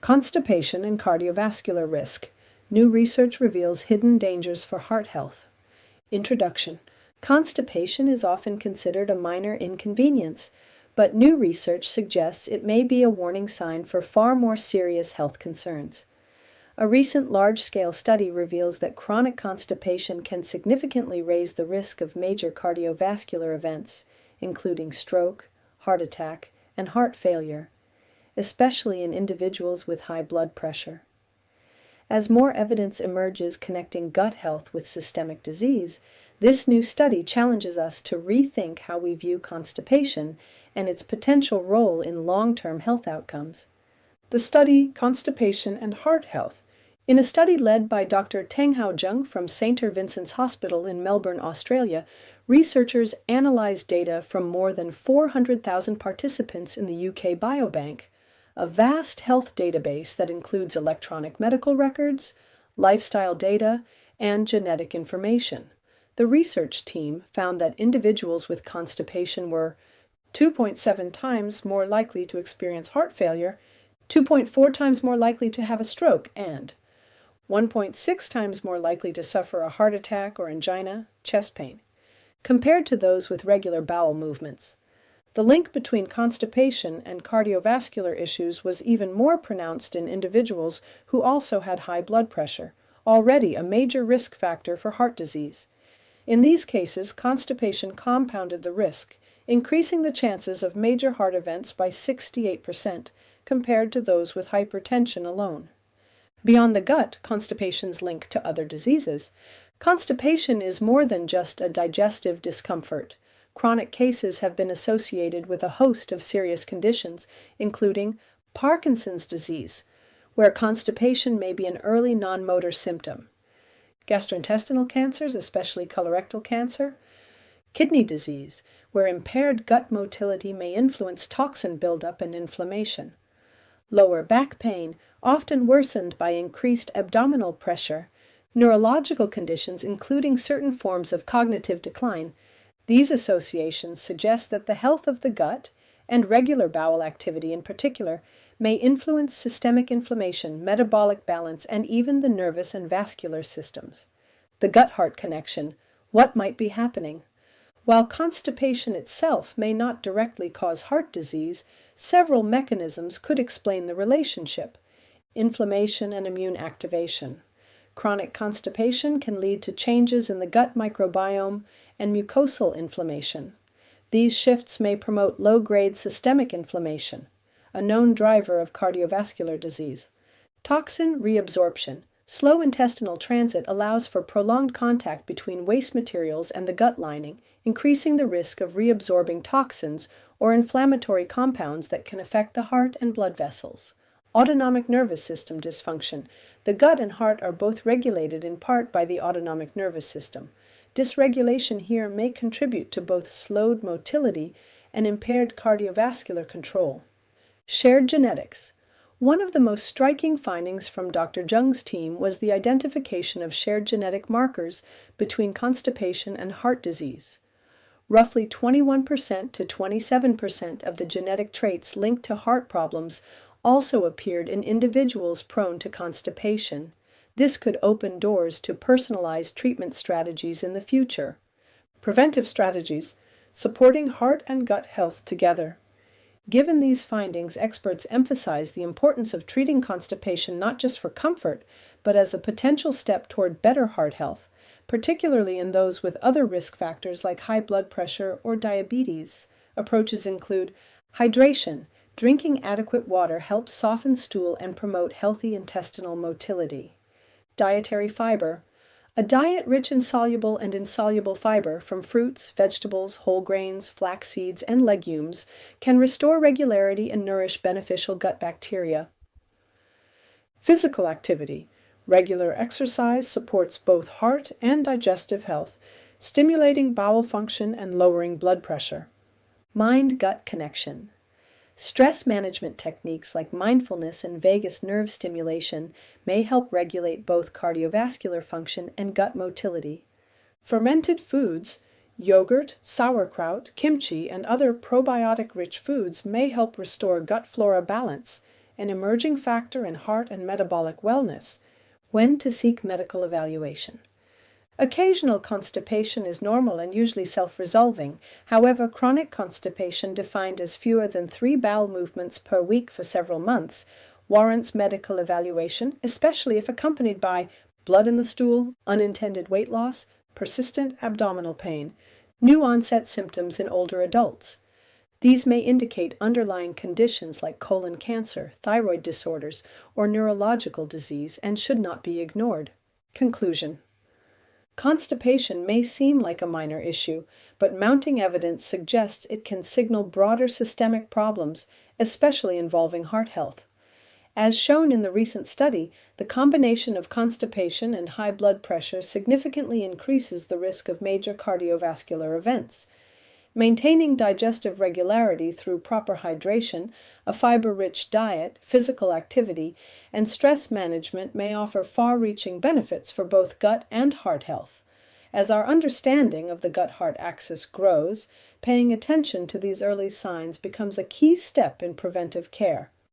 Constipation and cardiovascular risk. New research reveals hidden dangers for heart health. Introduction. Constipation is often considered a minor inconvenience, but new research suggests it may be a warning sign for far more serious health concerns. A recent large-scale study reveals that chronic constipation can significantly raise the risk of major cardiovascular events, including stroke, heart attack, and heart failure, especially in individuals with high blood pressure. As more evidence emerges connecting gut health with systemic disease, this new study challenges us to rethink how we view constipation and its potential role in long-term health outcomes. The study, Constipation and Heart Health. In a study led by Dr. Zheng from St. Vincent's Hospital in Melbourne, Australia, researchers analyzed data from more than 400,000 participants in the UK Biobank, a vast health database that includes electronic medical records, lifestyle data, and genetic information. The research team found that individuals with constipation were 2.7 times more likely to experience heart failure, 2.4 times more likely to have a stroke, and 1.6 times more likely to suffer a heart attack or angina, chest pain, compared to those with regular bowel movements. The link between constipation and cardiovascular issues was even more pronounced in individuals who also had high blood pressure, already a major risk factor for heart disease. In these cases, constipation compounded the risk, increasing the chances of major heart events by 68% compared to those with hypertension alone. Beyond the gut, constipation's link to other diseases. Constipation is more than just a digestive discomfort. Chronic cases have been associated with a host of serious conditions, including Parkinson's disease, where constipation may be an early non-motor symptom, gastrointestinal cancers, especially colorectal cancer, kidney disease, where impaired gut motility may influence toxin buildup and inflammation, lower back pain, often worsened by increased abdominal pressure, neurological conditions including certain forms of cognitive decline. These associations suggest that the health of the gut, and regular bowel activity in particular, may influence systemic inflammation, metabolic balance, and even the nervous and vascular systems. The gut-heart connection. What might be happening? While constipation itself may not directly cause heart disease, several mechanisms could explain the relationship. Inflammation and immune activation. Chronic constipation can lead to changes in the gut microbiome and mucosal inflammation. These shifts may promote low-grade systemic inflammation, a known driver of cardiovascular disease. Toxin reabsorption. Slow intestinal transit allows for prolonged contact between waste materials and the gut lining, increasing the risk of reabsorbing toxins or inflammatory compounds that can affect the heart and blood vessels. Autonomic nervous system dysfunction. The gut and heart are both regulated in part by the autonomic nervous system. Dysregulation here may contribute to both slowed motility and impaired cardiovascular control. Shared genetics. One of the most striking findings from Dr. Zheng's team was the identification of shared genetic markers between constipation and heart disease. Roughly 21% to 27% of the genetic traits linked to heart problems also appeared in individuals prone to constipation. This could open doors to personalized treatment strategies in the future. Preventive strategies, supporting heart and gut health together. Given these findings, experts emphasize the importance of treating constipation not just for comfort, but as a potential step toward better heart health, particularly in those with other risk factors like high blood pressure or diabetes. Approaches include hydration. Drinking adequate water helps soften stool and promote healthy intestinal motility. Dietary fiber. A diet rich in soluble and insoluble fiber from fruits, vegetables, whole grains, flax seeds, and legumes can restore regularity and nourish beneficial gut bacteria. Physical activity. Regular exercise supports both heart and digestive health, stimulating bowel function and lowering blood pressure. Mind-gut connection. Stress management techniques like mindfulness and vagus nerve stimulation may help regulate both cardiovascular function and gut motility. Fermented foods, yogurt, sauerkraut, kimchi, and other probiotic-rich foods may help restore gut flora balance, an emerging factor in heart and metabolic wellness. When to seek medical evaluation. Occasional constipation is normal and usually self-resolving. However, chronic constipation, defined as fewer than 3 bowel movements per week for several months, warrants medical evaluation, especially if accompanied by blood in the stool, unintended weight loss, persistent abdominal pain, new onset symptoms in older adults. These may indicate underlying conditions like colon cancer, thyroid disorders, or neurological disease and should not be ignored. Conclusion. Constipation may seem like a minor issue, but mounting evidence suggests it can signal broader systemic problems, especially involving heart health. As shown in the recent study, the combination of constipation and high blood pressure significantly increases the risk of major cardiovascular events. Maintaining digestive regularity through proper hydration, a fiber-rich diet, physical activity, and stress management may offer far-reaching benefits for both gut and heart health. As our understanding of the gut-heart axis grows, paying attention to these early signs becomes a key step in preventive care.